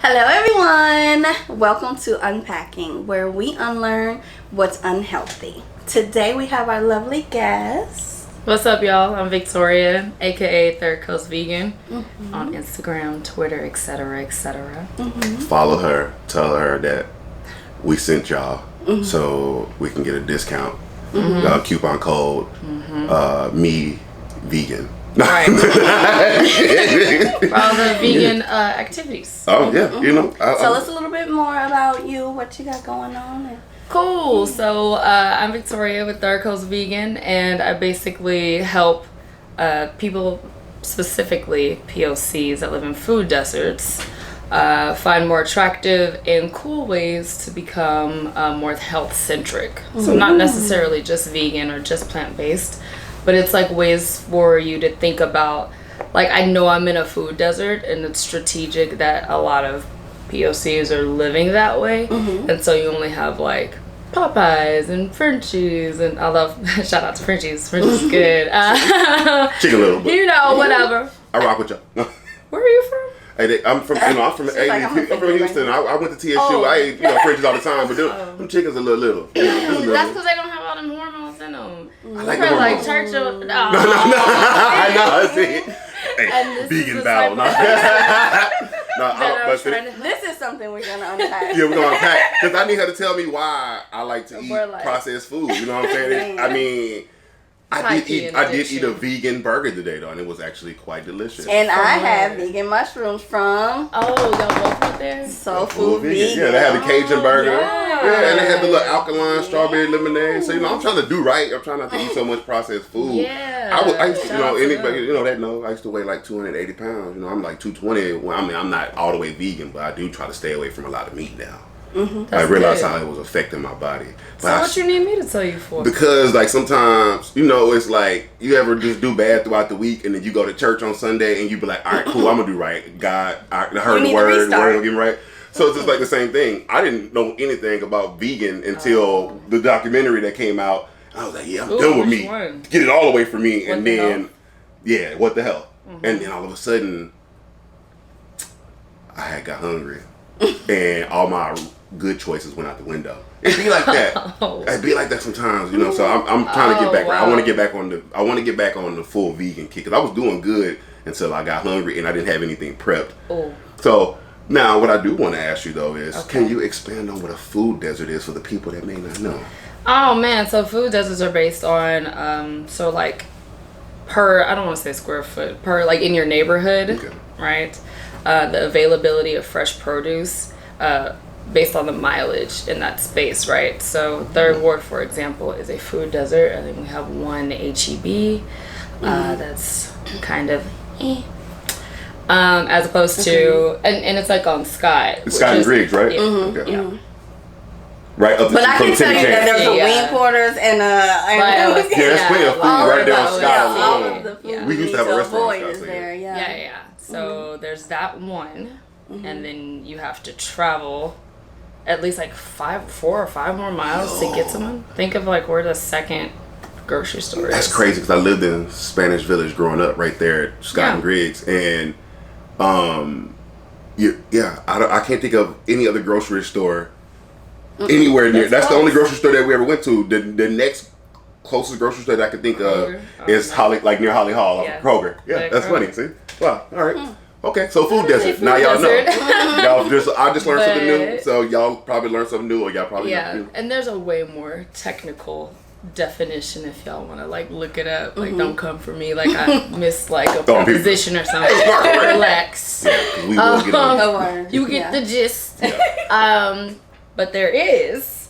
Hello everyone! Welcome to Unpacking, where we unlearn what's unhealthy. Today we have our lovely guest. What's up, y'all? I'm Victoria, aka Darkos Vegan, on Instagram, Twitter, etc., etc. Follow her, tell her that we sent y'all so we can get a discount. Coupon code me vegan. Right. For all the vegan activities. Oh yeah, you know. Tell us a little bit more about you, what you got going on. Cool. So I'm Victoria with Darkos Vegan, and I basically help people, specifically P.O.Cs that live in food deserts, find more attractive and cool ways to become more health centric. So not necessarily just vegan or just plant based, but it's like ways for you to think about, like, I know I'm in a food desert and it's strategic that a lot of POCs are living that way, and so you only have like Popeyes and Frenchies, and I love shout out to Frenchies. Frenchies is good. Chicken Little, but you know, whatever. I rock with y'all. Where are you from? Hey, I'm from Houston. I went to TSU. I ate Frenchies all the time, but them chickens a little. That's because they don't have all them hormones in them. I like We're the like hormones. Churchill. I know. See, And hey, this is vegan the battle. This is something we're gonna unpack. Yeah, we're gonna unpack because I need her to tell me why I like to eat We're like- processed food. You know what I'm saying? I mean, I did eat a vegan burger today though, and it was actually quite delicious. And I have vegan mushrooms from Oh, y'all both went there? Soul Full Food Vegan. Yeah, they had the Cajun burger. yeah. And they had the little alkaline strawberry lemonade. So I'm trying to do right. I'm trying not to eat so much processed food. Yeah. I used to, Shout out to anybody them. that know, I used to weigh like 280 pounds. I'm like 220. Well, I mean, I'm not all the way vegan, but I do try to stay away from a lot of meat now. I realized how it was affecting my body. But So what you need me to tell you for? because like sometimes, it's like you ever just do bad throughout the week and then you go to church on Sunday and you be like, all right, cool, I'm gonna do right. God, I heard the word will get me right. So it's just like the same thing. I didn't know anything about vegan until the documentary that came out. I was like, yeah, I'm done with which meat. one? Get it all away from me. What And the then, hell? yeah, what the hell? And then all of a sudden, I had got hungry. And all my good choices went out the window. It'd be like that. It'd be like that sometimes, So I'm trying to get back. wow. I want to get back on the full vegan kick because I was doing good until I got hungry and I didn't have anything prepped. Oh. So now what I do want to ask you though is, can you expand on what a food desert is for the people that may not know? Oh man, so food deserts are based on per, I don't want to say square foot, per like in your neighborhood, right? The availability of fresh produce based on the mileage in that space, right? So Third Ward, for example, is a food desert. and then we have one HEB that's kind of as opposed to, and it's like on Sky. It's Scott and Griggs, right? Yeah. Okay. Yeah. Right up the But I can tell you that there's a Yeah. wing quarters and Yeah, there's plenty of food right there on Scott all alone. of the food Yeah. We used to have a restaurant on avoid Scott, is there. Yeah. So there's that one, and then you have to travel at least like 4 or 5 more miles to get to one. Think of like where the second grocery store is. That's crazy because I lived in Spanish Village growing up right there at Scott and Griggs, and I can't think of any other grocery store anywhere near. That's the only grocery store that we ever went to. The next closest grocery store that I can think of is near Holly Hall, Kroger. Yeah, that's funny. See, wow. All right. Okay, so food desert. Now y'all know. I just learned something new. So y'all probably learned something new, or y'all probably not new. And there's a way more technical definition if y'all want to like look it up. Like, don't come for me like I missed like a preposition or something. Relax. Yeah, 'cause we will get on. You get the gist. But there is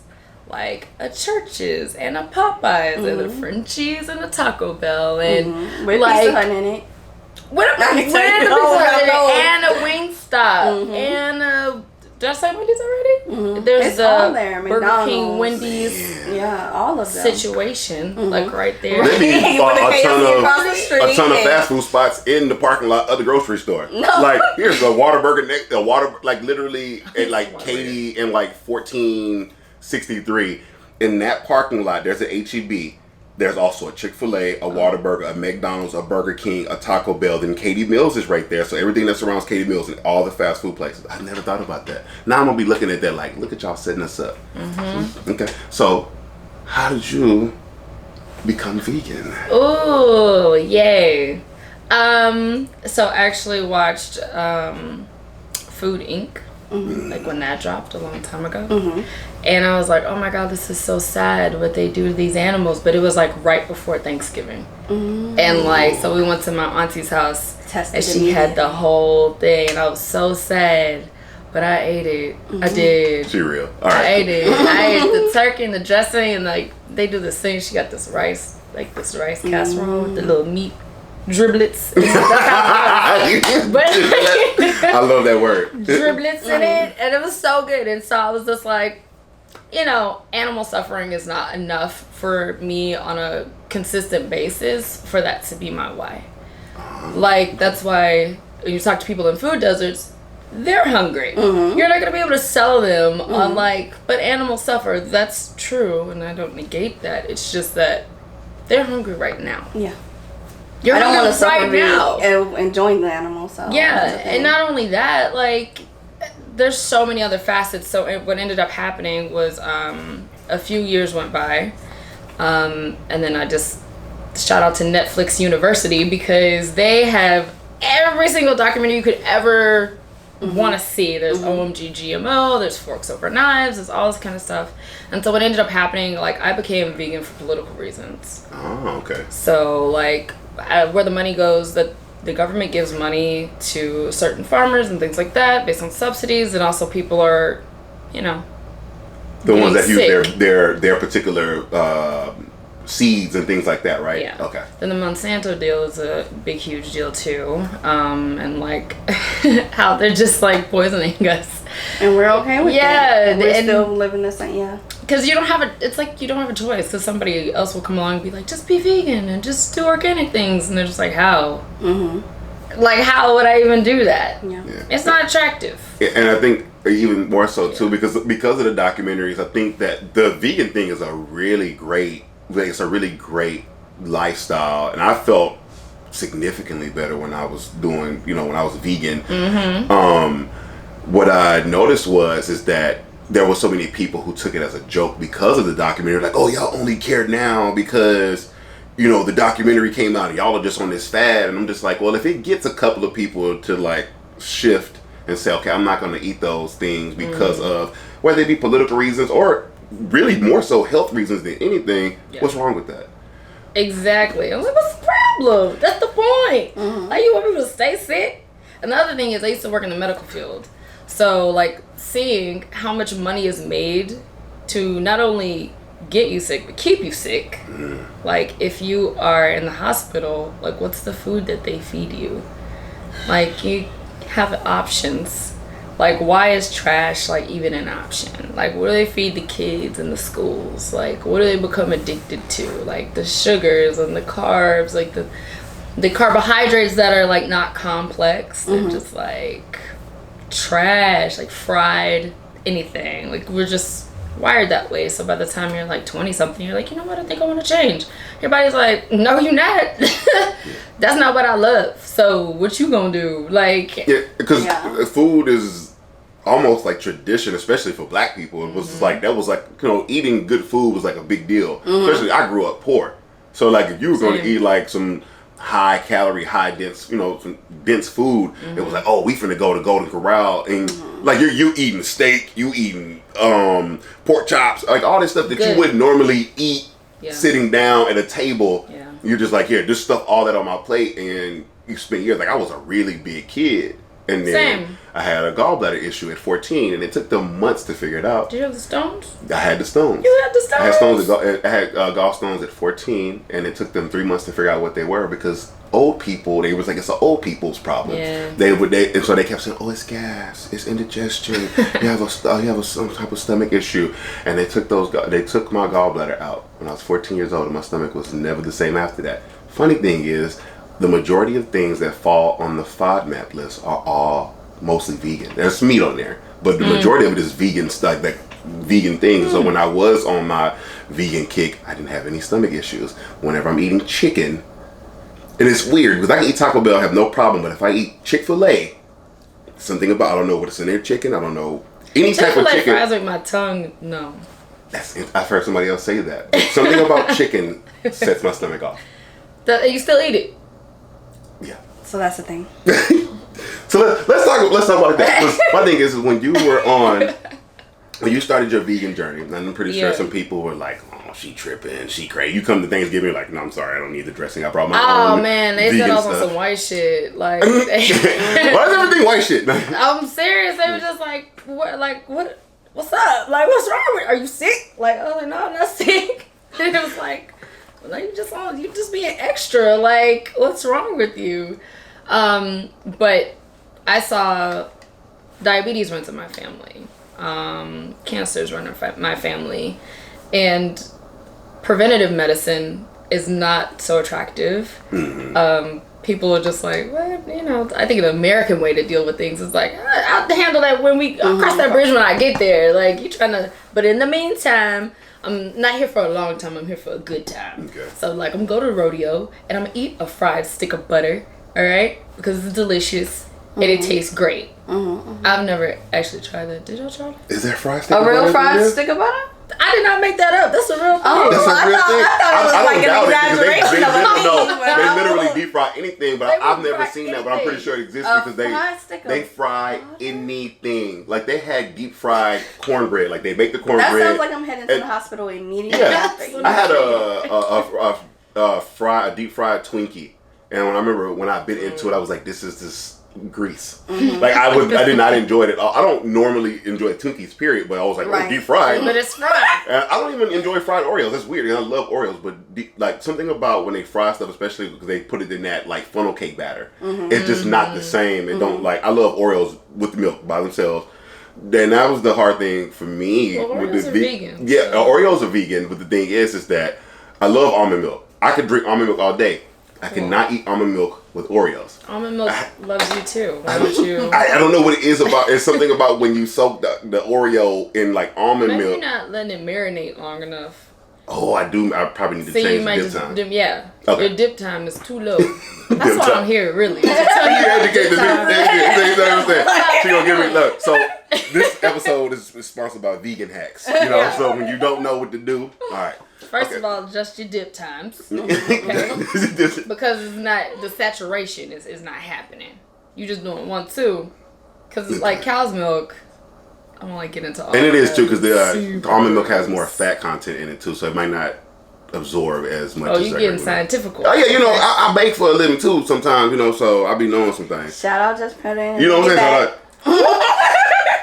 like a Church's and a Popeyes and a Frenchies and a Taco Bell and With like Pizza Hut in it. and a Wingstop and a. Did I say Wendy's already? There's It's all there. Burger King, McDonald's. Wendy's Yeah, all of them. situation, like right there. There be a across the street ton of and- fast food spots in the parking lot of the grocery store. Like here's a Whataburger literally at like Katy in like 1463. In that parking lot, there's an HEB there's also a Chick-fil-A, a Whataburger, a McDonald's, a Burger King, a Taco Bell. Then Katie Mills is right there. So everything that surrounds Katie Mills and all the fast food places. I never thought about that. Now I'm going to be looking at that like, look at y'all setting us up. Mm-hmm. Okay. So how did you become vegan? Ooh, yay. So I actually watched Food Inc. Like when that dropped a long time ago. And I was like, oh my God, this is so sad what they do to these animals. But it was like right before Thanksgiving. And like, so we went to my auntie's house and she had the whole thing. And I was so sad. But I ate it. I did. She real. All right. I ate it. I ate the turkey and the dressing. And like, they do this thing. She got this rice casserole with the little meat driblets. But I love that word. Driblets in it. And it was so good. And so I was just like, you know, animal suffering is not enough for me on a consistent basis for that to be my why. Like, that's why when you talk to people in food deserts, they're hungry. You're not going to be able to sell them on like, but animals suffer. That's true. And I don't negate that. It's just that they're hungry right now. Yeah. You're I don't want to suffer right now. Enjoying the animal. So yeah. And not only that, like, there's so many other facets. So what ended up happening was a few years went by, and then I just shout out to Netflix University because they have every single documentary you could ever want to see. There's OMG GMO, there's Forks Over Knives, there's all this kind of stuff. And so what ended up happening, like, I became vegan for political reasons. Oh, okay. So like where the money goes, that the government gives money to certain farmers and things like that based on subsidies, and also people are, you know, the ones that sick. use their particular seeds and things like that, right? Yeah. Okay. Then the Monsanto deal is a big, huge deal too, and like how they're just like poisoning us. And we're okay with that. Yeah, we're still living the same. Yeah. Because you don't have it's like you don't have a choice. Because somebody else will come along and be like, just be vegan and just do organic things, and they're just like, how? Like, how would I even do that? Yeah. It's not attractive. And I think even more so too because of the documentaries, I think that the vegan thing is a really great lifestyle, and I felt significantly better when I was doing, when I was vegan. What I noticed is that there were so many people who took it as a joke because of the documentary, like, oh, y'all only care now because the documentary came out and y'all are just on this fad. And I'm just like, well, if it gets a couple of people to like shift and say, okay, I'm not going to eat those things because of whether it be political reasons or really more so health reasons than anything, what's wrong with that? Exactly. I'm like, what's the problem? That's the point. Like, you want people to stay sick? And the other thing is, I used to work in the medical field. So, like, seeing how much money is made to not only get you sick, but keep you sick. Like, if you are in the hospital, like, what's the food that they feed you? Like, you have options. Like, why is trash, like, even an option? Like, what do they feed the kids in the schools? Like, what do they become addicted to? Like, the sugars and the carbs, like, the carbohydrates that are, like, not complex. They're just, like, trash, like, fried, anything. Like, we're just wired that way. So by the time you're, like, 20-something, you're like, you know what? I think I want to change. Your body's like, no, you're not. That's not what I love. So what you gonna do? Like, yeah, because food is almost like tradition, especially for black people. It was like, that was like, eating good food was like a big deal. Especially, I grew up poor. So like, if you were going to eat like some high calorie, high dense, some dense food, it was like, oh, we finna go to Golden Corral, and like you eating steak, you eating pork chops, like all this stuff that you wouldn't normally eat sitting down at a table. You're just like, here, just stuff all that on my plate, and you spend years. Like, I was a really big kid, and then I had a gallbladder issue at 14, and it took them months to figure it out. Did you have the stones? I had the stones. You had the stones? I had stones. I had gallstones at 14, and it took them 3 months to figure out what they were because old people, they was like, it's an old people's problem. Yeah. And so they kept saying, oh, it's gas, it's indigestion, you have some type of stomach issue, and they took my gallbladder out when I was 14 years old, and my stomach was never the same after that. Funny thing is, the majority of things that fall on the FODMAP list are all mostly vegan. There's meat on there, but the majority of it is vegan stuff, like vegan things. So when I was on my vegan kick, I didn't have any stomach issues. Whenever I'm eating chicken, and it's weird because I can eat Taco Bell, I have no problem. But if I eat Chick-fil-A, something about, I don't know what is in their chicken. I don't know any type of chicken. Fries with my tongue, no. I've heard somebody else say that. Something about chicken sets my stomach off. You still eat it? Yeah. So that's the thing. So let's talk about that. My thing is when you started your vegan journey, and I'm pretty sure some people were like, "Oh, she tripping, she crazy." You come to Thanksgiving, you're like, "No, I'm sorry, I don't need the dressing. I brought my own." Oh man, they said I was on some white shit. Like, why is everything white shit? I'm serious. They were just like, "What? Like, what? What's up? Like, what's wrong with? Are you sick?" Like, I was like, "No, I'm not sick." And it was like you just being extra. Like, what's wrong with you? But I saw diabetes runs in my family. Cancers run in my family, and preventative medicine is not so attractive. People are just like, what? You know, I think the American way to deal with things is like, I'll handle that when I'll cross that bridge when I get there. Like, you trying to, but in the meantime, I'm not here for a long time. I'm here for a good time. Okay. So, like, I'm going to the rodeo, and I'm going to eat a fried stick of butter, all right? Because it's delicious, and it tastes great. I've never actually tried that. Did y'all try that? Is there fried stick of butter? A real fried stick of butter? I did not make that up. That's a real thing. Oh, that's a real thing. I thought it was like an exaggeration of it. They literally deep fry anything, but I've never seen that. But I'm pretty sure it exists because they fry anything. Like they had deep fried cornbread. Like they make the cornbread. That sounds like I'm heading to the hospital immediately. Yeah, I had a deep fried Twinkie, and I remember when I bit into it, I was like, "This is this." Grease. Like I did not enjoy it. I don't normally enjoy Twinkies, period, but I was like, oh, deep fried. But it's fried. And I don't even enjoy fried Oreos. That's weird. And I love Oreos, but like something about when they fry stuff, especially because they put it in that like funnel cake batter, it's just not the same. It don't like. I love Oreos with milk by themselves. Then that was the hard thing for me. Well, Oreos are vegan. Yeah, Oreos are vegan, but the thing is that I love almond milk. I could drink almond milk all day. I cannot eat almond milk with Oreos. Almond milk loves you too. Why don't you? I don't know what it is about. It's something about when you soak the Oreo in like almond milk. Maybe you're not letting it marinate long enough. Oh, I do. I probably need to change the dip time. Okay. Your dip time is too low. That's why I'm here, really. You educate the She gonna give me look. So this episode is sponsored by Vegan Hacks. You know, so when you don't know what to do, all right. First of all, adjust your dip times, okay? Because it's not, the saturation is not happening. You just doing 1, 2, because it's like cow's milk. I don't like get into all. And it is too, because the almond milk has more fat content in it too, so it might not absorb as much. Oh, you getting scientific? Oh yeah, you know I bake for a living too sometimes, you know, so I be knowing some things. Shout out, just put in. You know what I'm saying?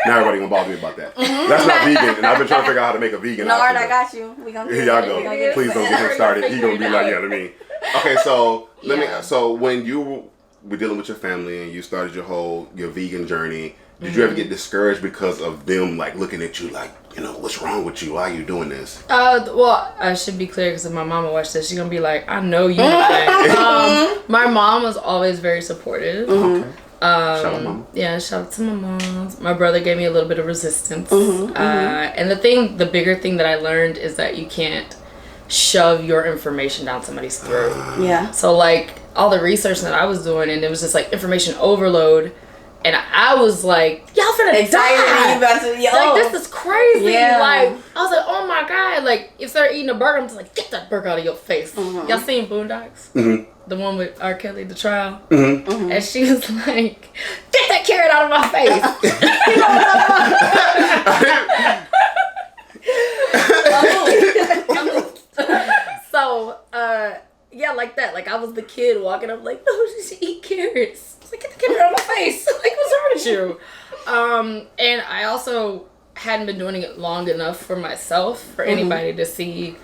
Now everybody gonna bother me about that. That's not vegan, and I've been trying to figure out how to make a vegan. No, alright, I got you. We gonna. Here y'all go. Please don't get him started. He gonna be like, yeah, I mean. Okay, so let me. So when you were dealing with your family and you started your vegan journey, did you ever get discouraged because of them like looking at you like, you know, what's wrong with you? Why are you doing this? Well, I should be clear because if my mama watched this, she's gonna be like, I know you. My mom was always very supportive. Okay. Shout out mama. Yeah, shout out to my mom. My brother gave me a little bit of resistance. And the bigger thing that I learned is that you can't shove your information down somebody's throat. Yeah. So like all the research that I was doing, and it was just like information overload. And I was like, y'all finna die. Like, this is crazy. Yeah. Like, I was like, oh my God. Like, if they're eating a burger, I'm just like, get that burger out of your face. Y'all seen Boondocks? The one with R. Kelly, the trial? And she was like, get that carrot out of my face. You know what I'm talking about? So, yeah, like that. Like, I was the kid walking up like, no, she should eat carrots. I was like, get the carrot out of my face. Like, what's wrong with you? And I also hadn't been doing it long enough for myself, for anybody to see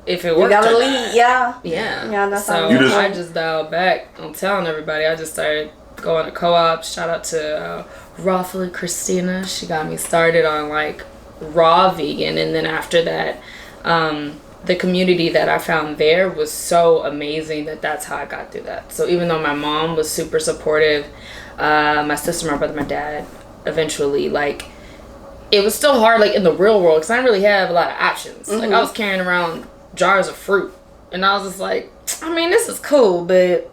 if it worked. You gotta lead, yeah. That's so I just dialed back on telling everybody. I just started going to co-ops. Shout out to Rawfully Christina. She got me started on like raw vegan, and then after that, the community that I found there was so amazing that's how I got through that. So even though my mom was super supportive, my sister, my brother, my dad, eventually, like, it was still hard, like, in the real world, because I didn't really have a lot of options. Like, I was carrying around jars of fruit, and I was just like, I mean, this is cool, but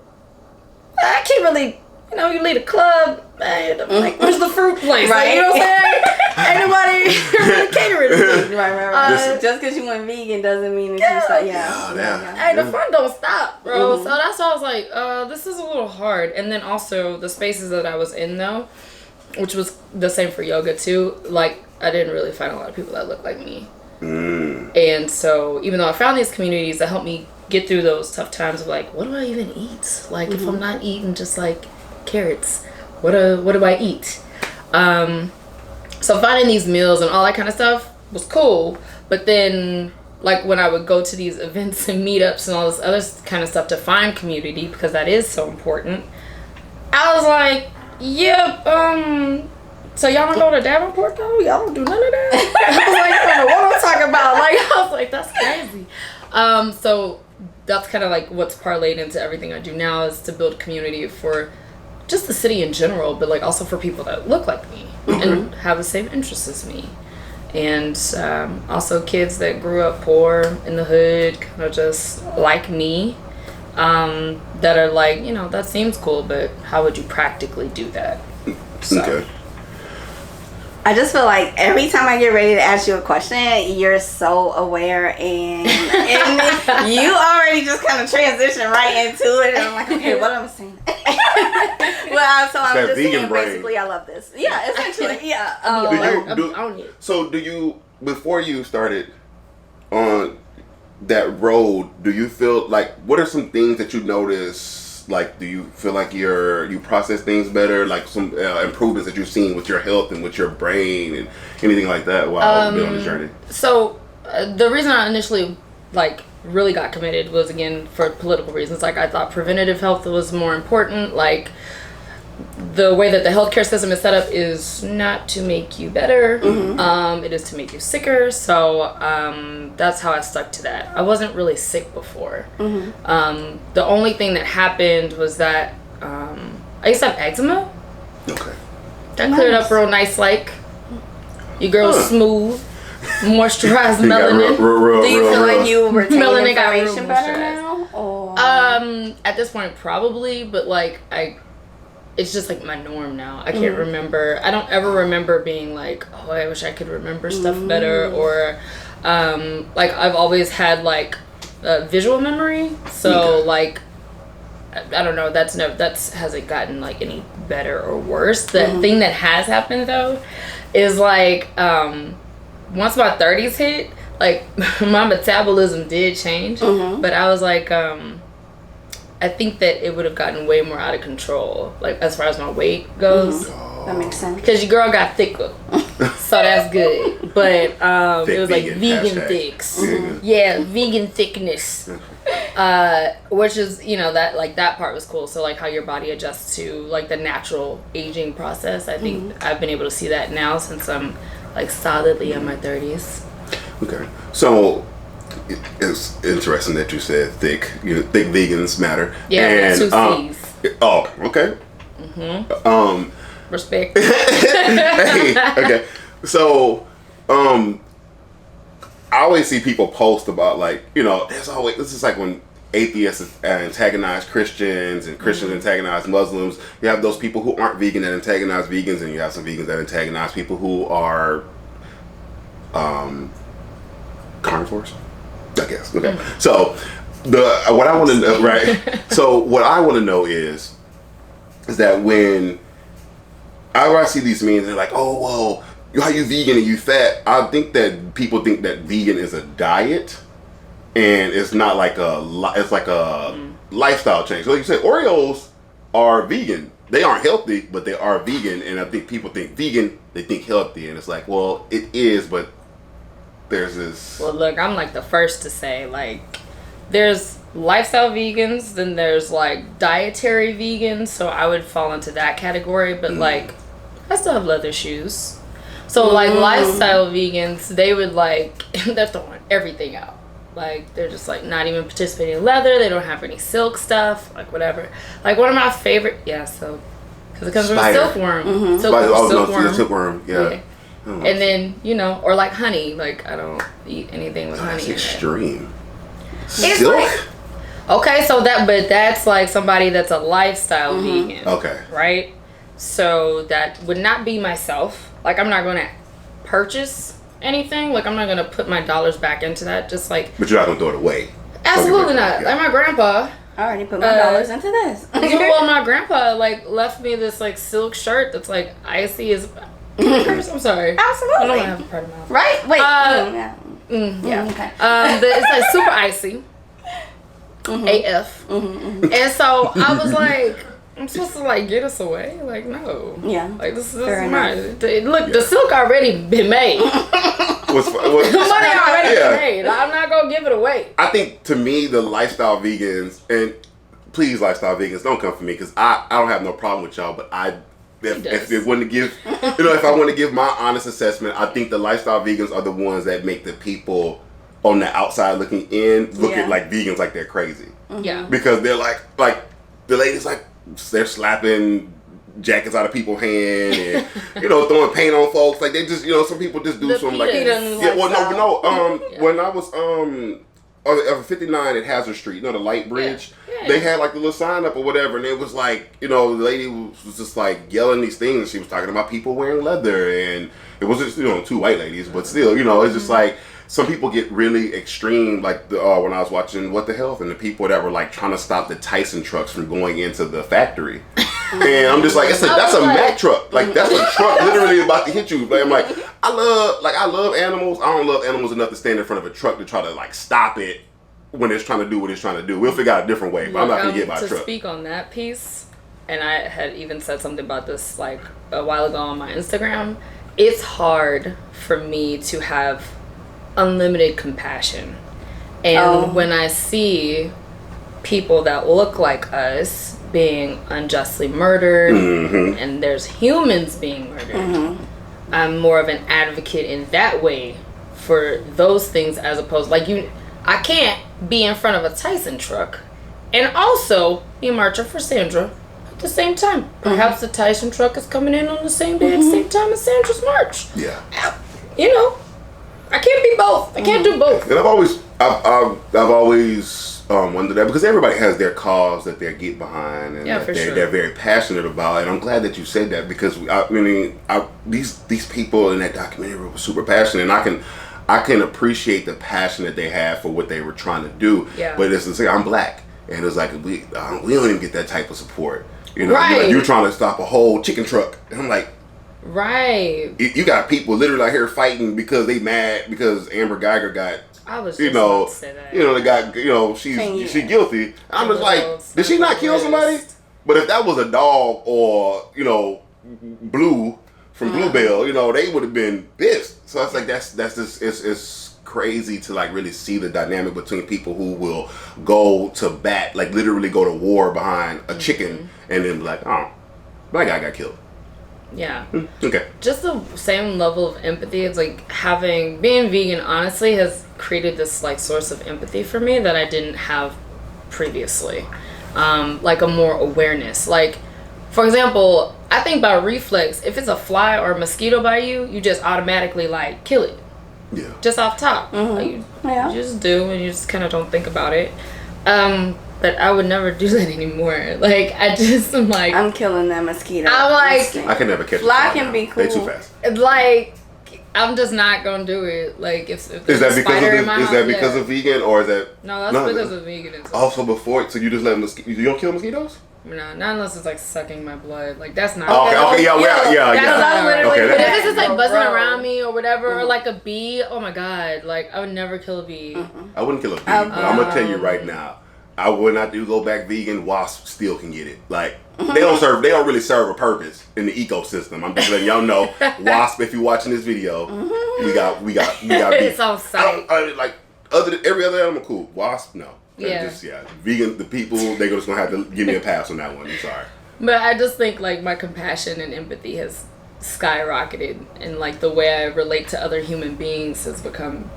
I can't really, you know, you lead a club, man, I'm like, where's the fruit place? Right. Like, you know what I'm saying? Ain't nobody really catering to me. Right. Just because you went vegan doesn't mean that you start, Hey, the fun don't stop, bro. So that's why I was like, this is a little hard. And then also, the spaces that I was in, though, which was the same for yoga, too, like, I didn't really find a lot of people that looked like me. And so, even though I found these communities that helped me get through those tough times of, like, what do I even eat? Like, if I'm not eating just, like, carrots, what do I eat? So finding these meals and all that kind of stuff was cool, but then, like, when I would go to these events and meetups and all this other kind of stuff to find community, because that is so important, I was like, yep, so y'all don't go to Davenport, though? Y'all don't do none of that? I was like, I don't know what I'm talking about. Like, I was like, that's crazy. So that's kind of like what's parlayed into everything I do now, is to build community for just the city in general, but like also for people that look like me and have the same interests as me. And also kids that grew up poor in the hood, kind of just like me, that are like, you know, that seems cool, but how would you practically do that? So. Okay. I just feel like every time I get ready to ask you a question, you're so aware and you already just kind of transition right into it. And I'm like, okay, what am I saying? Well, so I'm just saying, brain. Basically, I love this. Yeah, essentially, yeah. So do you, before you started on that road, do you feel like, what are some things that you notice? Like, do you feel like you process things better? Like some improvements that you've seen with your health and with your brain and anything like that while you've been on the journey? So the reason I initially like really got committed was, again, for political reasons. Like, I thought preventative health was more important. Like, the way that the healthcare system is set up is not to make you better. It is to make you sicker. So that's how I stuck to that. I wasn't really sick before. The only thing that happened was that I used to have eczema. Okay. That cleared up real nice. Like, your girl's smooth, moisturized melanin. Do you feel like you retain melanin information better now? Or? At this point, probably, but like it's just like my norm now. I can't remember. I don't ever remember being like, oh, I wish I could remember stuff better. Or like, I've always had like visual memory. So like, I don't know. That hasn't gotten like any better or worse. The thing that has happened though is like, once my 30s hit, like my metabolism did change. But I was like, I think that it would have gotten way more out of control, like as far as my weight goes. That makes sense. Because your girl got thicker, so that's good. But it was like vegan thicks. Yeah, vegan thickness. Which is, you know, that like that part was cool. So like how your body adjusts to like the natural aging process. I think I've been able to see that now since I'm like solidly in my 30s. Okay, so it's interesting that you said thick. You know, thick vegans matter. Yeah, and, 2 C's. Oh, okay. Respect. Hey, okay. So, I always see people post about, like, you know, there's always, this is like when atheists antagonize Christians and Christians antagonize Muslims. You have those people who aren't vegan that antagonize vegans, and you have some vegans that antagonize people who are carnivores, I guess. Okay. So what I want to know, right? So what I want to know is that when I see these memes, they're like, oh, well, how you vegan and you fat? I think that people think that vegan is a diet, and it's not like it's like a lifestyle change. So like you said, Oreos are vegan. They aren't healthy, but they are vegan. And I think people think vegan, they think healthy, and it's like, well, it is, but there's this. Well, look, I'm like the first to say, like, there's lifestyle vegans, then there's like dietary vegans, so I would fall into that category. But like, I still have leather shoes. So like lifestyle vegans, they would like, they're throwing everything out. Like, they're just like not even participating in leather. They don't have any silk stuff, like whatever. Like, one of my favorite, silk, because it comes from a silkworm. Silkworm, yeah. And then, you know, or like honey. Like, I don't eat anything with honey. That's extreme. It's Silk? like, okay, so that's like somebody that's a lifestyle vegan. Okay. Right? So that would not be myself. Like, I'm not going to purchase anything. Like, I'm not going to put my dollars back into that. Just like... But you're not going to throw it away. Absolutely not. Like my grandpa... I already put my dollars into this. Well, my grandpa, like, left me this, like, silk shirt that's, like, icy as... I'm sorry. Absolutely. I don't want to have a part of my mouth. Right? Wait. Yeah. Okay. It's, like, super icy. AF. And so I was like, I'm supposed to like get us away? Like, no. Yeah. Like, this is mine. Look, the silk already been made. The money already been made. I'm not going to give it away. I think, to me, the lifestyle vegans, and please, lifestyle vegans, don't come for me, because I don't have no problem with y'all, but if it wanted to give, if I want to give my honest assessment, I think the lifestyle vegans are the ones that make the people on the outside looking in look at like vegans like they're crazy. Yeah. Because they're like the ladies, like, they're slapping jackets out of people's hand and throwing paint on folks. Like, they just some people just do some like when I was on 59 at Hazard Street, the light bridge. Yeah. They had like the little sign up or whatever, and it was like, the lady was just like yelling these things, and she was talking about people wearing leather, and it was just two white ladies, but still, it's just like some people get really extreme, like when I was watching What the Health, and the people that were like trying to stop the Tyson trucks from going into the factory. And I'm just like, that's a Mack truck. Like, that's a truck literally about to hit you. Like, I'm like, I love animals. I don't love animals enough to stand in front of a truck to try to like stop it when it's trying to do what it's trying to do. We'll figure out a different way, but I'm not gonna get my truck. To speak on that piece, and I had even said something about this like a while ago on my Instagram. It's hard for me to have unlimited compassion, and when I see people that look like us being unjustly murdered, and there's humans being murdered, I'm more of an advocate in that way for those things, as opposed I can't be in front of a Tyson truck and also be marching for Sandra at the same time. Perhaps the Tyson truck is coming in on the same day at the same time as Sandra's march. Yeah. I can't be both. I can't do both. And I've always wondered that, because everybody has their cause that they get behind and they're very passionate about. And I'm glad that you said that, because these people in that documentary were super passionate, and I can appreciate the passion that they have for what they were trying to do. Yeah. But it's to say, I'm black, and it's like we don't even get that type of support. Right. You're trying to stop a whole chicken truck, and I'm like, right. You got people literally out here fighting because they mad because Amber Geiger got. I was just about to say that. They got, she's guilty. I'm just like, did she not kill somebody? But if that was a dog or Blue from Bluebell, they would have been pissed. So it's like that's just it's crazy to like really see the dynamic between people who will go to bat, like literally go to war behind a chicken, and then be like, oh, that guy got killed. Yeah. Okay. Just the same level of empathy. It's like being vegan honestly has created this like source of empathy for me that I didn't have previously. Like a more awareness. Like, for example, I think by reflex, if it's a fly or a mosquito by you, you just automatically like kill it. Yeah. Just off top. Like, you just do, and you just kind of don't think about it. But I would never do that anymore. Like, I'm like, I'm killing that mosquito. I'm like, I can never catch a fly can be cool. They're too fast. Like, I'm just not gonna do it. Like, if there's a spider in my house, is that because of vegan, or is that? No, that's because of veganism. Also, so you just let mosquitoes? You don't kill mosquitoes? No, not unless it's like sucking my blood. Like, that's not. Okay, yeah. But if it's just like buzzing around me or whatever, or like a bee, oh my god, like I would never kill a bee. I wouldn't kill a bee. But I'm gonna tell you right now, I would not go back vegan. Wasps still can get it. Like they don't really serve a purpose in the ecosystem. I'm just letting y'all know. Wasp, if you're watching this video, we got it's on site. Like every other animal, cool. Wasp, no. Vegan, the people, they're just gonna have to give me a pass on that one. I'm sorry. But I just think like my compassion and empathy has skyrocketed, and like the way I relate to other human beings has become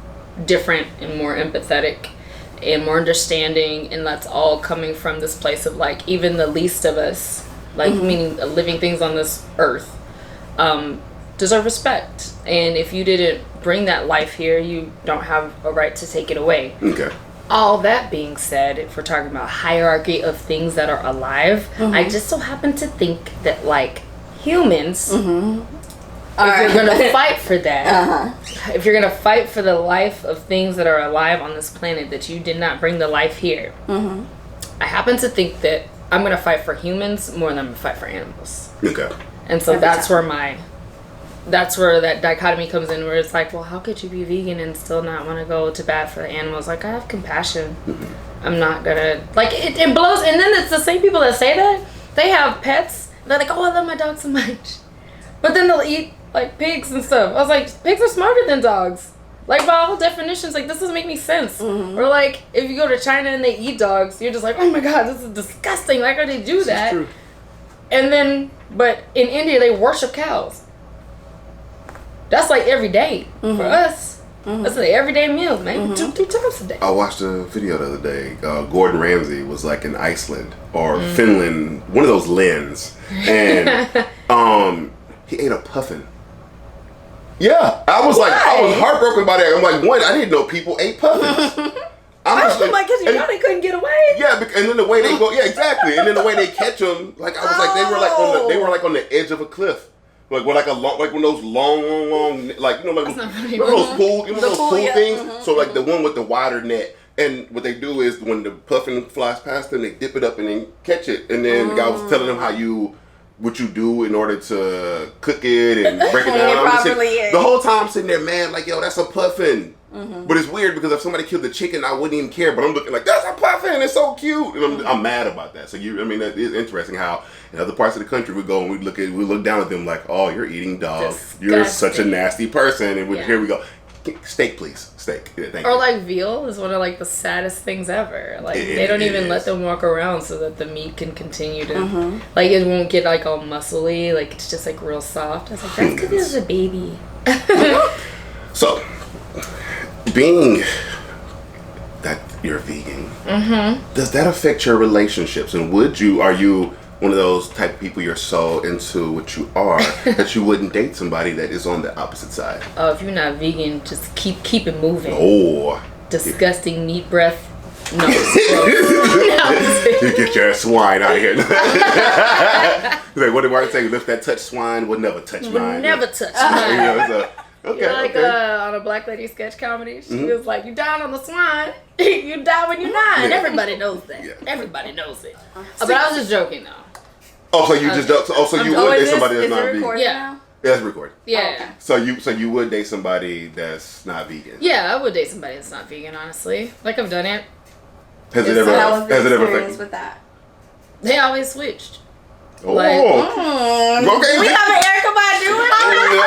different and more empathetic and more understanding, and that's all coming from this place of like even the least of us, like meaning living things on this earth, deserve respect. And if you didn't bring that life here, you don't have a right to take it away. Okay. All that being said, if we're talking about hierarchy of things that are alive, I just so happen to think that, like, humans, if you're going to fight for that, if you're going to fight for the life of things that are alive on this planet that you did not bring the life here, I happen to think that I'm going to fight for humans more than I'm going to fight for animals. Okay. And so that's where that dichotomy comes in, where it's like, well, how could you be vegan and still not want to go to bat for the animals? Like, I have compassion. I'm not gonna, like, it blows. And then it's the same people that say that, they have pets. They're like, oh, I love my dog so much. But then they'll eat, like, pigs and stuff. I was like, pigs are smarter than dogs. Like, by all definitions, like, this doesn't make any sense. Or, like, if you go to China and they eat dogs, you're just like, oh my God, this is disgusting. Like, how do they do that? True. And then, but in India, they worship cows. That's like every day for us. That's an everyday meal, man. 2-3 times a day. I watched a video the other day. Gordon Ramsay was like in Iceland or Finland, one of those lands, and he ate a puffin. Yeah, I was heartbroken by that. I'm like, one, I didn't know people ate puffins. I was like, because you know they couldn't get away. Yeah, and then the way they go, yeah, exactly. And then the way they catch them, like I was like, they were like on the edge of a cliff. Like with like a long, like one of those long, like you know, like those pool, things. So like the one with the wider net, and what they do is when the puffin flies past them, they dip it up and then catch it. And then the guy was telling them what you do in order to cook it and break it down. The whole time I'm sitting there, man, like yo, that's a puffin. But it's weird because if somebody killed the chicken, I wouldn't even care. But I'm looking like, that's a puffin. It's so cute, and I'm mad about that. So that is interesting how in other parts of the country we go and we look down at them like, oh, you're eating dog. Disgusting. You're such a nasty person. And here we go, steak, please, steak. Yeah, thank you. Or like veal is one of like the saddest things ever. Like they don't even let them walk around so that the meat can continue to like it won't get like all muscly. Like it's just like real soft. I was like, that's because it was a baby. So. Being that you're vegan, does that affect your relationships? And are you one of those type of people you're so into what you are that you wouldn't date somebody that is on the opposite side? Oh, if you're not vegan, just keep it moving. Oh, disgusting meat breath. No, you get your swine out of here. Like what did Martin say? Lift that touch swine will never touch mine. Never touch mine. Okay, on a Black Lady sketch comedy, she was like, you down on the swine, you die when you're 9. Everybody knows that. Yeah. Everybody knows it. But I was just joking though. Oh, so you just joke. So you would date somebody that's not vegan? Yeah. That's recorded. Yeah. Oh, okay. So you would date somebody that's not vegan? Yeah, I would date somebody that's not vegan, honestly. Like I've done it. Has it ever with that? They always switched. Oh. Like, okay. We have an Erica Badu.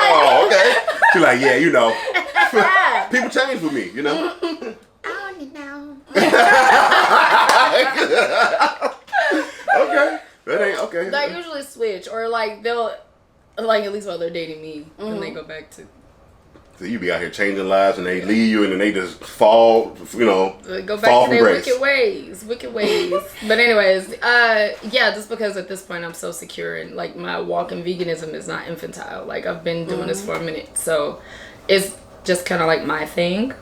Oh, okay. She's like, yeah, you know. People change with me, you know. Okay. That ain't okay. They usually switch, or like they'll, like at least while they're dating me, and they go back to. So you be out here changing lives, and they leave you, and then they just fall, go back to their wicked ways. But anyways, yeah, just because at this point I'm so secure, and like my walk in veganism is not infantile. Like I've been doing this for a minute, so it's just kind of like my thing.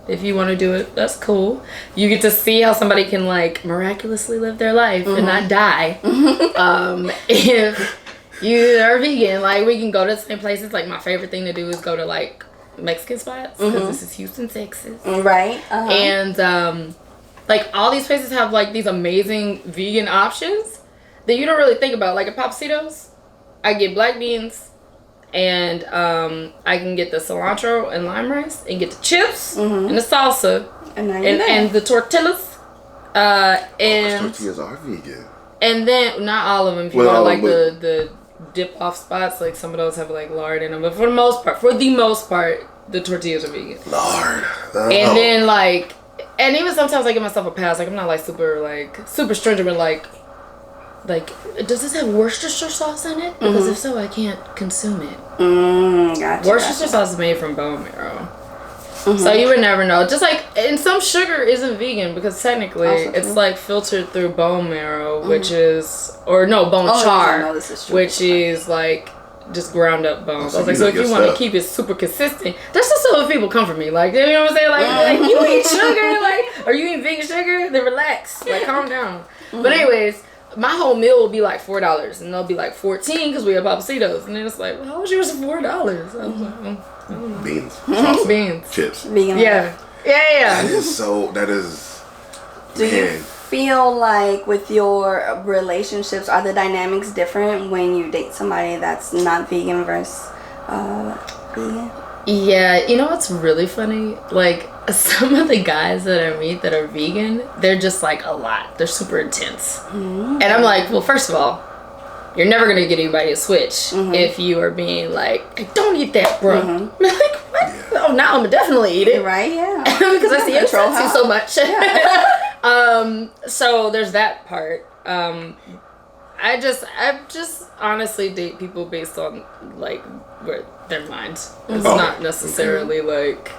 If you want to do it, that's cool. You get to see how somebody can like miraculously live their life and not die. If you are vegan, like we can go to the same places. Like my favorite thing to do is go to like Mexican spots because this is Houston, Texas, right? And like all these places have like these amazing vegan options that you don't really think about. Like at Popsitos, I get black beans, and I can get the cilantro and lime rice, and get the chips and the salsa and the tortillas. And tortillas are vegan. And then not all of them. If you go to like the dip off spots, like some of those have like lard in them, but for the most part, the tortillas are vegan. Lard. And then like, and even sometimes I give myself a pass. Like I'm not like super stringent, but like, does this have Worcestershire sauce in it? Because if so, I can't consume it. Gotcha. Worcestershire sauce is made from bone marrow. So you would never know. Just like, and some sugar isn't vegan because technically it's like filtered through bone marrow, which is, or no, bone char, which is like just ground up bones. I was you like, so know if your you want to stuff. keep it super consistent, there's still some people come for me. Like, you know what I'm saying? Like you eat sugar? Like, are you eating vegan sugar? Then relax. Like, calm down. But anyways, my whole meal will be like $4, and they'll be like $14 because we have Papacitos. And then it's like, well, how much yours for $4? I was like, Beans. Salsa. Beans. Chips. Vegan. Yeah. That is. Do you feel like with your relationships, are the dynamics different when you date somebody that's not vegan versus vegan? Yeah, you know what's really funny? Like, some of the guys that I meet that are vegan, they're just like a lot. They're super intense. Mm-hmm. And I'm like, well, first of all, you're never going to get anybody to switch if you are being like, hey, don't eat that, bro. Mm-hmm. Like, what? Yeah. Oh, now I'm going to definitely eat it. Right, yeah. Because I see you so much. Yeah. So there's that part. I just honestly date people based on like where their minds. It's not necessarily like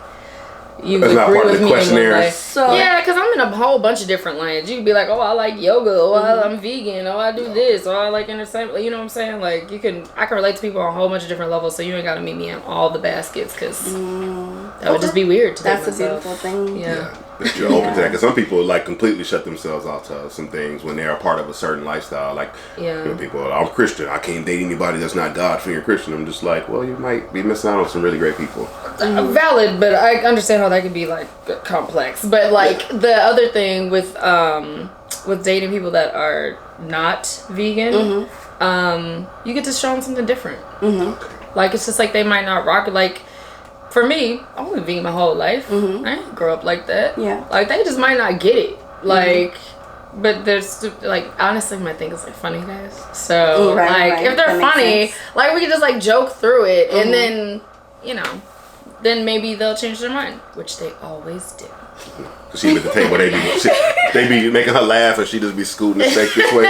you That's agree not with me in one way. So yeah, because I'm in a whole bunch of different lanes. You'd be like, oh, I like yoga. Oh, I'm vegan. Oh, I do this. Oh, I like entertainment. You know what I'm saying? Like I can relate to people on a whole bunch of different levels. So you ain't got to meet me in all the baskets because that would just be weird to that's date myself. a beautiful thing. Yeah. That you're open to that, because some people like completely shut themselves out to some things when they're a part of a certain lifestyle. Like, you know, people, I'm Christian, I can't date anybody that's not God-fearing Christian. I'm just like, well, you might be missing out on some really great people. Valid, but I understand how that can be like complex. But like the other thing with dating people that are not vegan, you get to show them something different. Like it's just like they might not rock it. Like for me, I've been vegan my whole life. I didn't grow up like that. Yeah. Like they just might not get it. Like, but there's like honestly, my thing is like funny guys. So if they're funny, like we can just like joke through it, and then then maybe they'll change their mind, which they always do. She at the table, they be making her laugh, and she just be scooting the steak this way.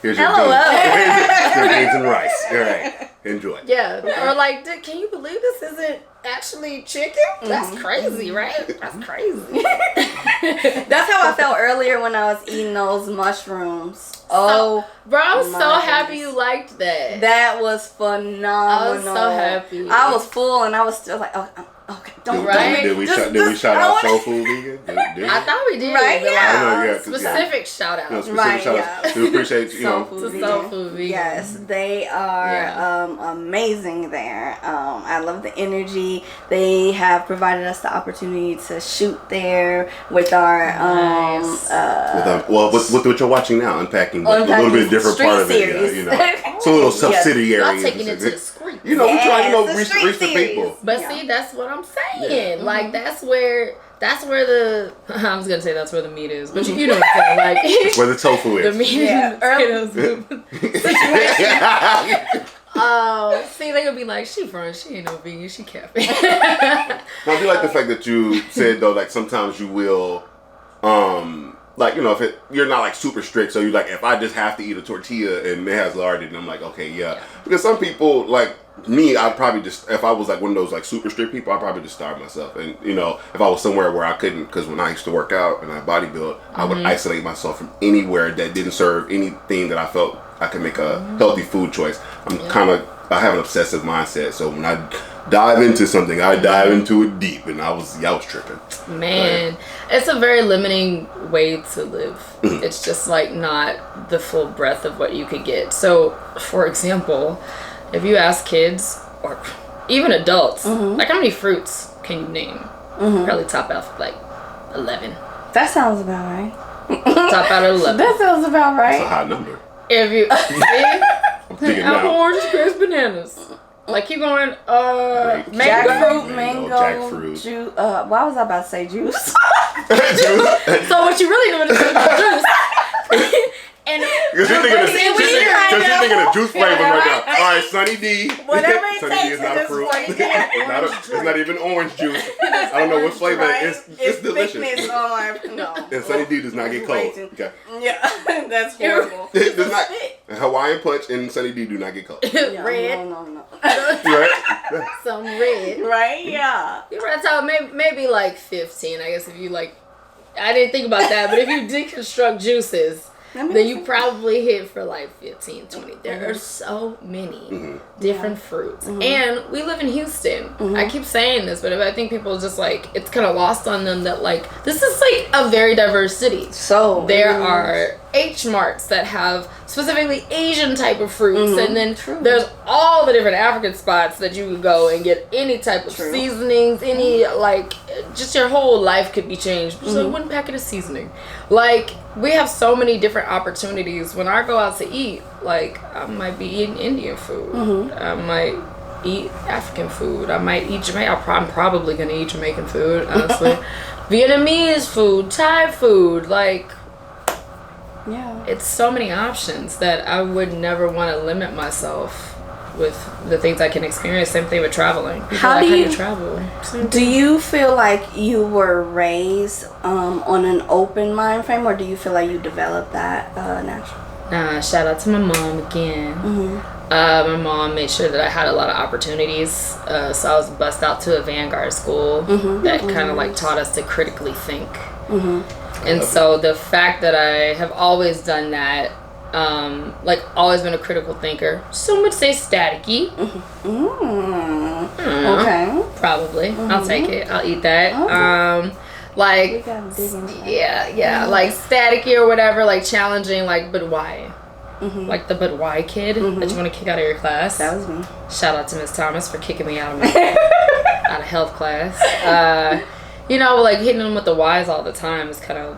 Here's your beans and rice. All right, enjoy. Yeah, or like, can you believe this isn't actually chicken? That's crazy, right? That's crazy. That's how I felt earlier when I was eating those mushrooms. Oh, bro, I was so happy you liked that. That was phenomenal. I was so happy. I was full, and I was still like, oh, okay, don't. Did we shout out Soul Food Vegan? I thought we did. Right? Yeah. Specific shout out. Specific shout out. We appreciate Soul Food Vegan. Yes, they are amazing there. I love the energy. They have provided us the opportunity to shoot there with our what you're watching now, Unpacking, but a little bit different part of it. It's a little subsidiary. Y'all taking it to the street. We try reach the people. But see, that's what I'm saying. Like that's where the I was gonna say that's where the meat is, but you know what I'm saying. Like that's where the tofu is. The meat and the potatoes. Oh, see, they gonna be like, she ain't no vegan, she capping. I do like the fact that you said though, like sometimes you will, like if you're not like super strict, so you like if I just have to eat a tortilla and it has lard in it, I'm like okay, yeah. Because some people like me, I'd probably just if I was like one of those like super strict people, I'd probably just starve myself. And if I was somewhere where I couldn't, because when I used to work out and I bodybuild, I would isolate myself from anywhere that didn't serve anything that I felt I could make a healthy food choice. I have an obsessive mindset, so when I dive into something, I dive into it deep, and I was tripping. Man, it's a very limiting way to live. It's just like not the full breadth of what you could get. So, for example, if you ask kids or even adults, like how many fruits can you name? Probably top out like 11. That sounds about right. Top out at 11. That sounds about right. That's a high number. If you see, apple, orange, grapes, bananas. Like keep going. Mango, jackfruit. Juice. Why was I about to say juice? So what you really doing is juice. And because you're thinking of juice flavor right now. All right, Sunny D. Whatever it Sunny D is not a fruit. It's not even orange juice. I don't know what flavor. It's delicious. No. And Sunny D does not get cold. Okay. Yeah, that's horrible. It does not. Hawaiian Punch and Sunny D do not get cold. Red. No. Right? Some red. Right? Yeah. You're right. So maybe like 15. I guess if you like, I didn't think about that, but if you deconstruct juices. then you probably hit for like 15, 20. There are so many different fruits. And we live in Houston. I keep saying this, but I think people just like, it's kind of lost on them that like, this is like a very diverse city. So there are H marks that have specifically Asian type of fruits, and then there's all the different African spots that you can go and get any type of seasonings, any like, just your whole life could be changed. So one packet of seasoning. Like, we have so many different opportunities. When I go out to eat, like, I might be eating Indian food. I might eat African food. I might eat Jamaican. I'm probably gonna eat Jamaican food, honestly. Vietnamese food, Thai food, like, it's so many options that I would never want to limit myself with the things I can experience. Same thing with traveling. How do you travel? Do you feel like you were raised on an open mind frame, or do you feel like you developed that naturally? Nah, shout out to my mom again. My mom made sure that I had a lot of opportunities. So I was bussed out to a Vanguard school that kind of like taught us to critically think. And so the fact that I have always done that, like always been a critical thinker. Some would say staticky. Okay. Probably. I'll take it. I'll eat that. Like, like staticky or whatever, like challenging, like, but why? Like the but why kid that you want to kick out of your class. That was me. Shout out to Miss Thomas for kicking me out of out of health class. You know, like hitting them with the whys all the time is kind of,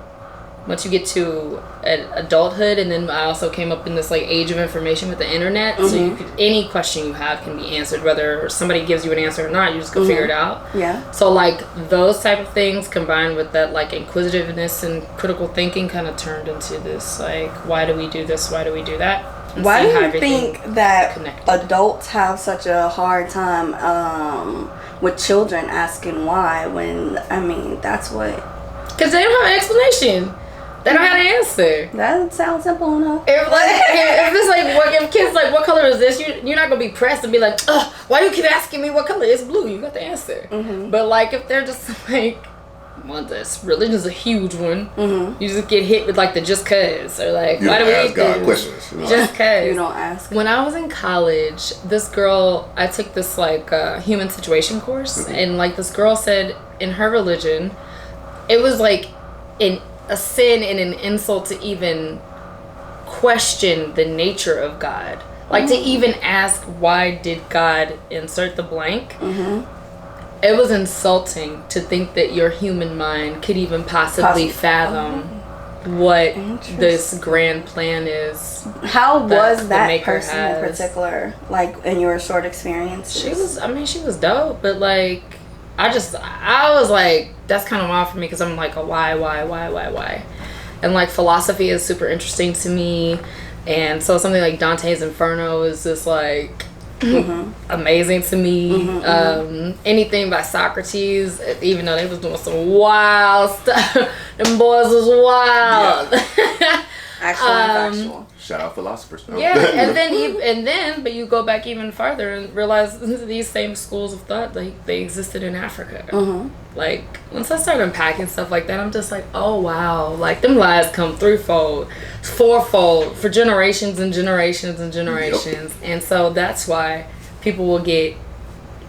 once you get to adulthood, and then I also came up in this like age of information with the internet, so you could, any question you have can be answered, whether somebody gives you an answer or not, you just go figure it out. So like those type of things combined with that like inquisitiveness and critical thinking kind of turned into this like, why do we do this, why do we do that? And why do you think that adults have such a hard time with children asking why, when, I mean, that's what... Because they don't have an explanation. They don't have an answer. That sounds simple enough. If it's like, if kids like, what color is this? You're not going to be pressed and be like, ugh, why do you keep asking me what color? It's blue. You got the answer. But like, if they're just like, well, this religion's a huge one. You just get hit with like the just cause, or like, why do we ask God questions? Just cause. You don't ask. When I was in college, this girl, I took this like human situation course, and like this girl said in her religion, it was like a sin and an insult to even question the nature of God. Like to even ask, why did God insert the blank? It was insulting to think that your human mind could even possibly fathom what this grand plan is. How was that person in particular, like in your short experience? She was dope, but like, I was like, that's kind of wild for me, because I'm like, why? And like philosophy is super interesting to me, and so something like Dante's Inferno is just like amazing to me. Anything by Socrates, even though they was doing some wild stuff, them boys was wild. Factual. Shout out philosophers. And then but you go back even farther and realize these same schools of thought, like they existed in Africa. Like once I started unpacking stuff like that, I'm just like, oh wow, like them lies come threefold, fourfold for generations and generations and generations. And so that's why people will get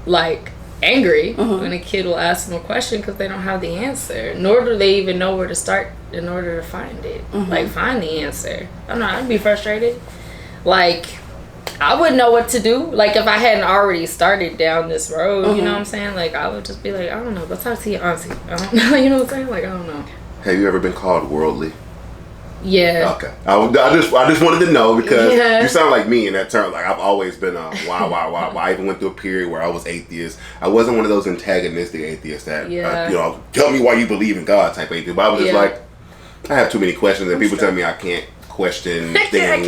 like angry when a kid will ask them a question, because they don't have the answer, nor do they even know where to start in order to find it. Like find the answer. I'd be frustrated. Like I wouldn't know what to do. Like if I hadn't already started down this road, you know what I'm saying? Like I would just be like, I don't know, go talk to your auntie. I don't know, you know what I'm saying? Like I don't know. Have you ever been called worldly? Yeah. Okay. I just wanted to know, because you sound like me in that term. Like I've always been why. I even went through a period where I was atheist. I wasn't one of those antagonistic atheists that tell me why you believe in God type atheist. But I was just like, I have too many questions, and people tell me I can't question things,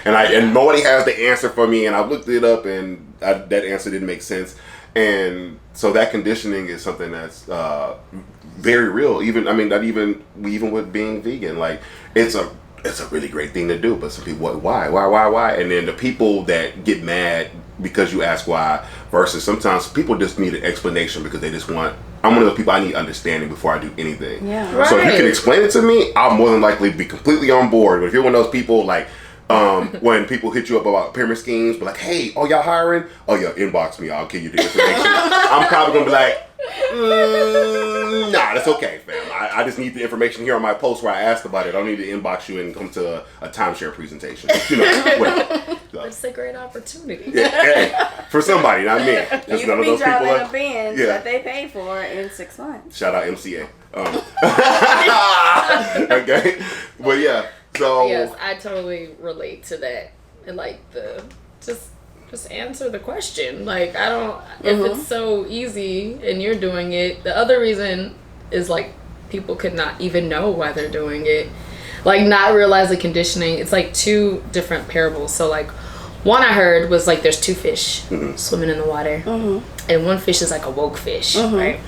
and nobody has the answer for me. And I looked it up, and that answer didn't make sense. And so that conditioning is something that's very real. Even with being vegan, like it's a really great thing to do. But some people, why? And then the people that get mad because you ask why, versus sometimes people just need an explanation because they just want I'm one of those people, I need understanding before I do anything. Yeah. Right. So if you can explain it to me, I'll more than likely be completely on board. But if you're one of those people like, when people hit you up about pyramid schemes, be like, hey, oh, y'all hiring? Oh, yeah, inbox me. I'll give you the information. I'm probably going to be like, nah, that's okay, fam. I just need the information here on my post where I asked about it. I don't need to inbox you and come to a timeshare presentation. You know, whatever. So. It's a great opportunity. Yeah, hey, for somebody, not me. Just You none can of be those people. driving a Benz that they pay for in 6 months. Shout out MCA. Okay, but yeah. So yes, I totally relate to that. And like just answer the question. Like I don't if it's so easy and you're doing it. The other reason is like people could not even know why they're doing it. Like not realize the conditioning. It's like two different parables. So like one I heard was like there's two fish swimming in the water. And one fish is like a woke fish, right?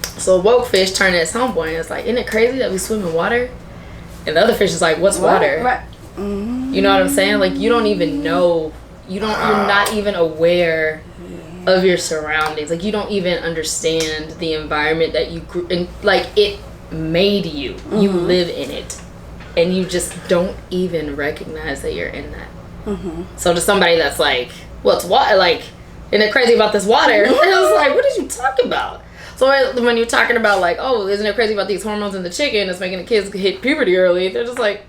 So a woke fish turned to its homeboy and it's like, isn't it crazy that we swim in water? And the other fish is like, what's water? Right. You know what I'm saying? Like you don't even know. You're not even aware of your surroundings. Like you don't even understand the environment that you grew in. Like it made you. You live in it, and you just don't even recognize that you're in that. So to somebody that's like, well, it's water. Like, isn't it crazy about this water? And I was like, what did you talk about? So when you're talking about like, oh, isn't it crazy about these hormones in the chicken that's making the kids hit puberty early? They're just like,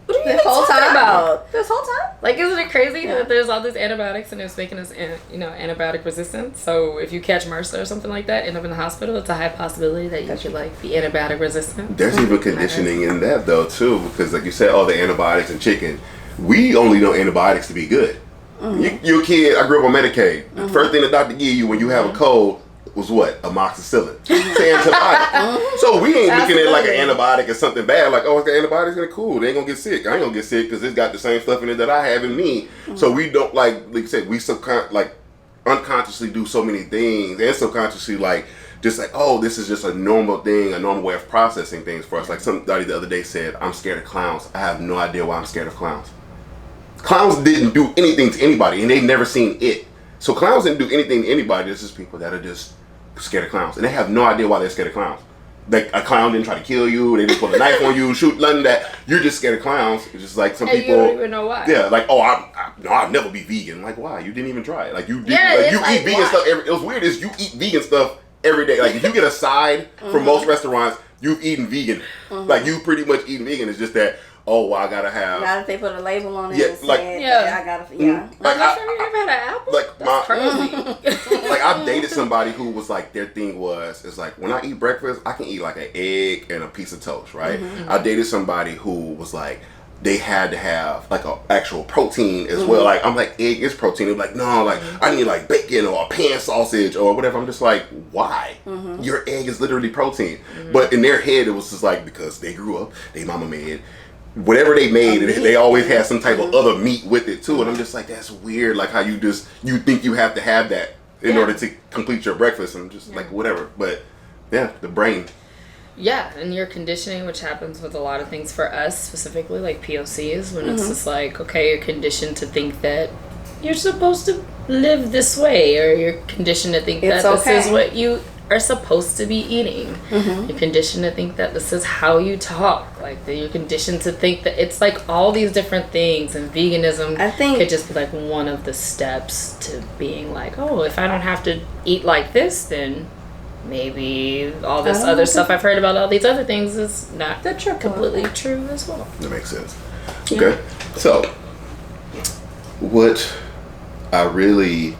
what are you talking about? This whole time? Like, isn't it crazy that there's all these antibiotics and it's making us, antibiotic resistant? So if you catch MRSA or something like that, end up in the hospital, it's a high possibility that you could like be antibiotic resistant. There's even conditioning in that though too, because like you said, the antibiotics in chicken. We only know antibiotics to be good. You're a kid. I grew up on Medicaid. The first thing the doctor give you when you have a cold was what? Amoxicillin. It's an antibiotic. So we ain't looking at like an antibiotic as something bad. Like, oh, it's got antibiotics in it. Cool. They ain't gonna get sick. I ain't gonna get sick because it's got the same stuff in it that I have in me. So we don't like you said, we unconsciously do so many things and subconsciously just like, oh, this is just a normal thing, a normal way of processing things for us. Like somebody the other day said, I'm scared of clowns. I have no idea why I'm scared of clowns. Clowns didn't do anything to anybody and they've never seen it. So clowns didn't do anything to anybody. This is people that are just scared of clowns. And they have no idea why they're scared of clowns. Like a clown didn't try to kill you. They didn't put a knife on you, shoot, none of that. You're just scared of clowns. It's just like some people. You don't even know why. Yeah, like, oh, I'll never be vegan. Like, why? You didn't even try it. Like, you did. You eat vegan stuff. It was weird is you eat vegan stuff every day. Like, if you get a side from most restaurants, you've eaten vegan. Like, you pretty much eaten vegan. It's just that, oh, well, I gotta have. Now that they put a label on it and like, said, I gotta, Like, you never had an apple? Like, that's crazy. Like, I've dated somebody who was like, their thing was like, when I eat breakfast, I can eat like an egg and a piece of toast, right? I dated somebody who was like, they had to have like an actual protein as well. Like, I'm like, egg is protein. They're like, no, like, I need like bacon or a pan sausage or whatever. I'm just like, why? Your egg is literally protein. But in their head, it was just like, because they grew up, they mama made whatever they made, they always had some type of other meat with it too. And I'm just like, that's weird. Like how you think you have to have that in order to complete your breakfast. I'm just like, whatever. But yeah, the brain. Yeah, and your conditioning, which happens with a lot of things for us, specifically like POCs, when it's just like, okay, you're conditioned to think that you're supposed to live this way, or you're conditioned to think that this is what you are supposed to be eating. You're conditioned to think that this is how you talk. Like that you're conditioned to think that it's like all these different things, and veganism could just be like one of the steps to being like, oh, if I don't have to eat like this, then maybe all this other stuff I've heard about all these other things is not completely true as well. That makes sense. Okay, so what I really,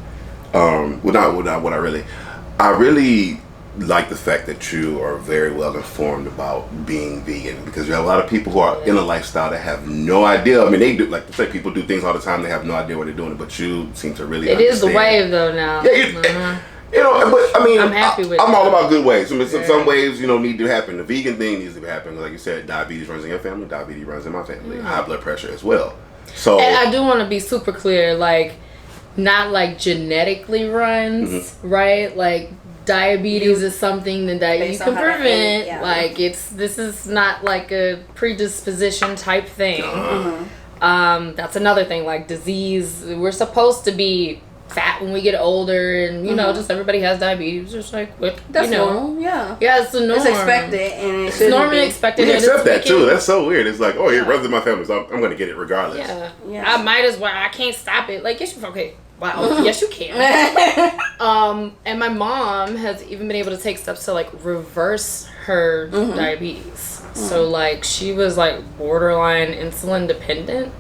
I really like the fact that you are very well informed about being vegan, because you have a lot of people who are in a lifestyle that have no idea. I mean, they do, like you say, people do things all the time. They have no idea what they're doing, but you seem to really understand. It is the wave though now. Yeah, but I mean, I'm happy with I'm all about good waves. I mean, some waves, need to happen. The vegan thing needs to happen. Like you said, diabetes runs in your family. Diabetes runs in my family. High blood pressure as well. So, and I do want to be super clear, like, not like genetically runs, right? Like, diabetes is something that you can prevent. Like, this is not like a predisposition type thing. That's another thing. Like, disease, we're supposed to be fat when we get older, and you know, just everybody has diabetes. Just like what, that's you know, normal. Yeah, it's the norm. It's expected, and it's normally expected. We accept that too. That's so weird. It's like, oh, it runs in my family, so I'm gonna get it regardless. Yeah. I might as well. I can't stop it. Like, yes, okay. Wow. Yes, you can. And my mom has even been able to take steps to like reverse her diabetes. So like she was like borderline insulin dependent,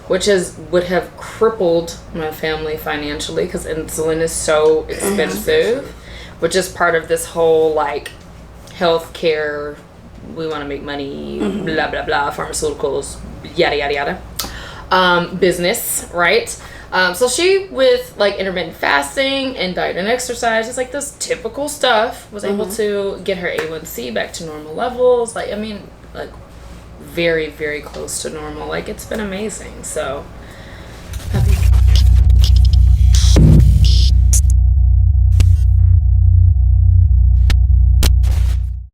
which would have crippled my family financially because insulin is so expensive, which is part of this whole like healthcare. We want to make money, blah blah blah, pharmaceuticals, yada yada yada, business, right? So she, with like intermittent fasting and diet and exercise, just like this typical stuff, was able to get her A1C back to normal levels. Like, I mean, like very, very close to normal. Like, it's been amazing. So